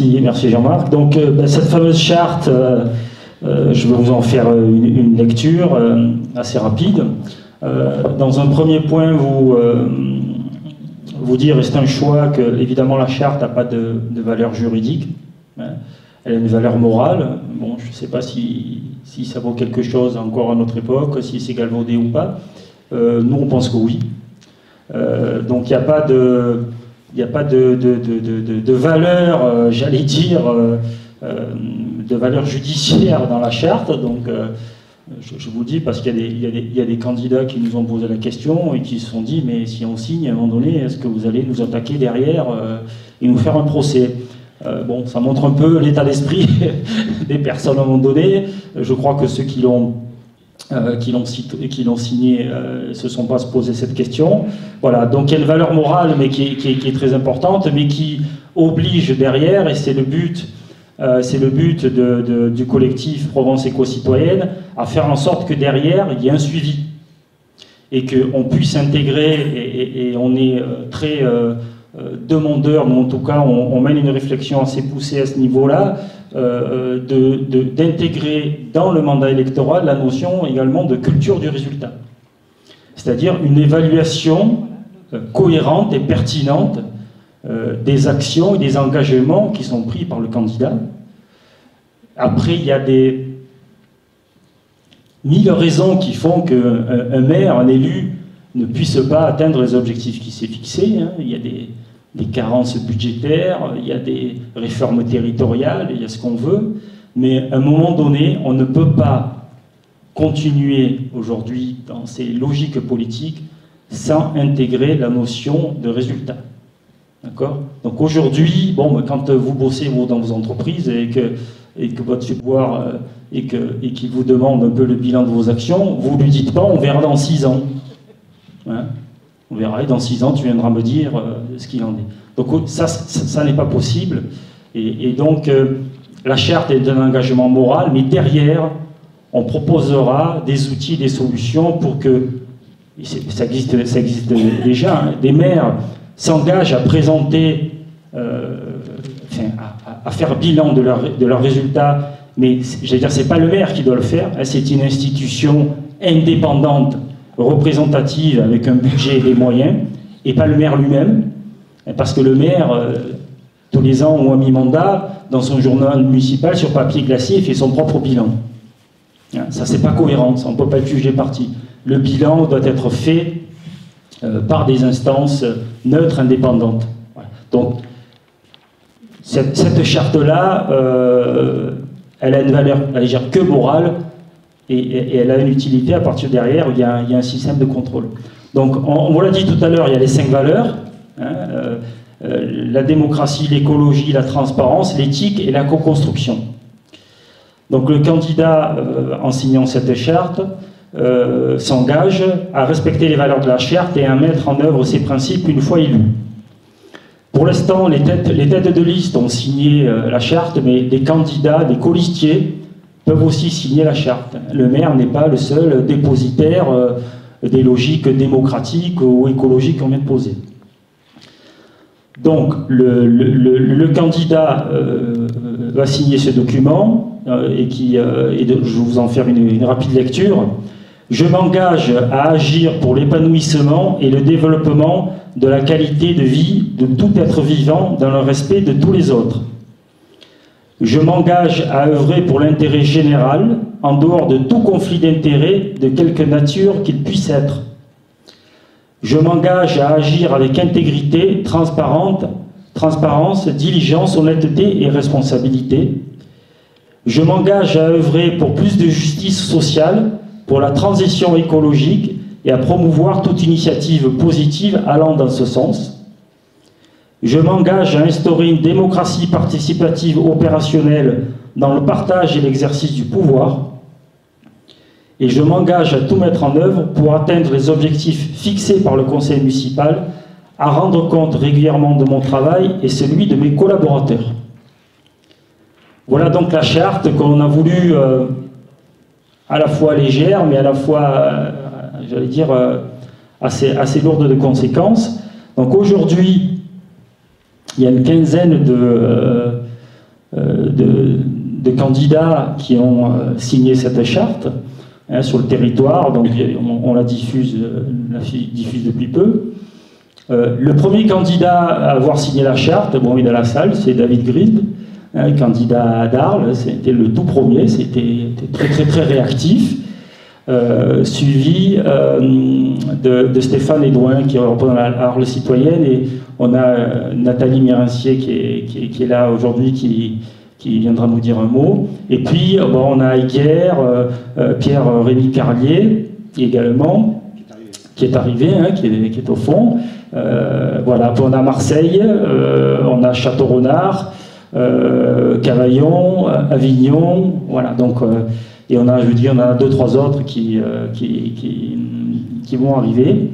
Merci Jean-Marc. Donc cette fameuse charte, je vais vous en faire une lecture assez rapide. Dans un premier point, vous dire, et c'est un choix, que évidemment la charte n'a pas de valeur juridique, hein. Elle a une valeur morale. Bon, je ne sais pas si ça vaut quelque chose encore à notre époque, si c'est galvaudé ou pas. Nous, on pense que oui. Donc il n'y a pas de valeur, j'allais dire, de valeur judiciaire dans la charte. Donc je vous dis, parce qu'il y a des candidats qui nous ont posé la question et qui se sont dit, mais si on signe à un moment donné, est-ce que vous allez nous attaquer derrière et nous faire un procès? Bon, ça montre un peu l'état d'esprit des personnes à un moment donné. Je crois que ceux qui l'ont signé se sont pas se poser cette question. Voilà, donc il y a une valeur morale, mais qui est très importante, mais qui oblige derrière, et c'est le but du collectif Provence Éco-Citoyenne, à faire en sorte que derrière, il y ait un suivi. Et qu'on puisse intégrer, et on est très demandeur, mais en tout cas, on mène une réflexion assez poussée à ce niveau-là, d'intégrer dans le mandat électoral la notion également de culture du résultat. C'est-à-dire une évaluation cohérente et pertinente des actions et des engagements qui sont pris par le candidat. Après, il y a des mille raisons qui font qu'un maire, un élu, ne puisse pas atteindre les objectifs qui s'est fixés, hein. Il y a des carences budgétaires, il y a des réformes territoriales, il y a ce qu'on veut, mais à un moment donné, on ne peut pas continuer aujourd'hui dans ces logiques politiques sans intégrer la notion de résultat. D'accord? Donc aujourd'hui, bon, quand vous bossez dans vos entreprises et que votre subvoir et qu'il vous demande un peu le bilan de vos actions, vous ne lui dites pas, on verra dans 6 ans. Hein? On verra, et dans 6 ans, tu viendras me dire ce qu'il en est. Donc ça n'est pas possible. Et donc, la charte est un engagement moral, mais derrière, on proposera des outils, des solutions pour que, ça existe déjà, hein, des maires s'engagent à présenter, à faire bilan de leurs résultats, mais j'allais dire, c'est pas le maire qui doit le faire, hein, c'est une institution indépendante, représentative, avec un budget et des moyens, et pas le maire lui-même, parce que le maire, tous les ans ou à mi-mandat, dans son journal municipal, sur papier glacé, il fait son propre bilan. Ça, c'est pas cohérent, ça, on ne peut pas le juger parti. Le bilan doit être fait par des instances neutres, indépendantes. Voilà. Donc, cette charte-là, elle a une valeur, elle est que morale, et elle a une utilité à partir de derrière où il y a un système de contrôle. Donc, on vous l'a dit tout à l'heure, il y a les 5 valeurs, hein, la démocratie, l'écologie, la transparence, l'éthique et la co-construction. Donc, le candidat, en signant cette charte, s'engage à respecter les valeurs de la charte et à mettre en œuvre ses principes une fois élu. Pour l'instant, les têtes de liste ont signé la charte, mais les candidats, les colistiers, peuvent aussi signer la charte. Le maire n'est pas le seul dépositaire des logiques démocratiques ou écologiques qu'on vient de poser. Donc, le candidat va signer ce document je vais vous en faire une rapide lecture. Je m'engage à agir pour l'épanouissement et le développement de la qualité de vie de tout être vivant dans le respect de tous les autres. Je m'engage à œuvrer pour l'intérêt général, en dehors de tout conflit d'intérêts, de quelque nature qu'il puisse être. Je m'engage à agir avec intégrité, transparence, diligence, honnêteté et responsabilité. Je m'engage à œuvrer pour plus de justice sociale, pour la transition écologique et à promouvoir toute initiative positive allant dans ce sens. Je m'engage à instaurer une démocratie participative opérationnelle dans le partage et l'exercice du pouvoir. Et je m'engage à tout mettre en œuvre pour atteindre les objectifs fixés par le conseil municipal, à rendre compte régulièrement de mon travail et celui de mes collaborateurs. Voilà donc la charte qu'on a voulu à la fois légère, mais à la fois, j'allais dire, assez lourde de conséquences. Donc aujourd'hui, il y a une quinzaine de candidats qui ont signé cette charte sur le territoire, donc on la diffuse depuis peu. Le premier candidat à avoir signé la charte, bon, il est dans la salle, c'est David Gribe, candidat d'Arles, c'était le tout premier, c'était très réactif, suivi de Stéphane Edouin qui représente Arles Citoyenne, et on a Nathalie Mérincier qui est là aujourd'hui, qui viendra nous dire un mot. Et puis bon, on a Aiguerre, Pierre-Rémy Carlier également, qui est arrivé, qui est au fond. Voilà, puis on a Marseille, on a Château-Renard, Cavaillon, Avignon, voilà, donc, et on a, je veux dire, on a 2-3 autres qui vont arriver.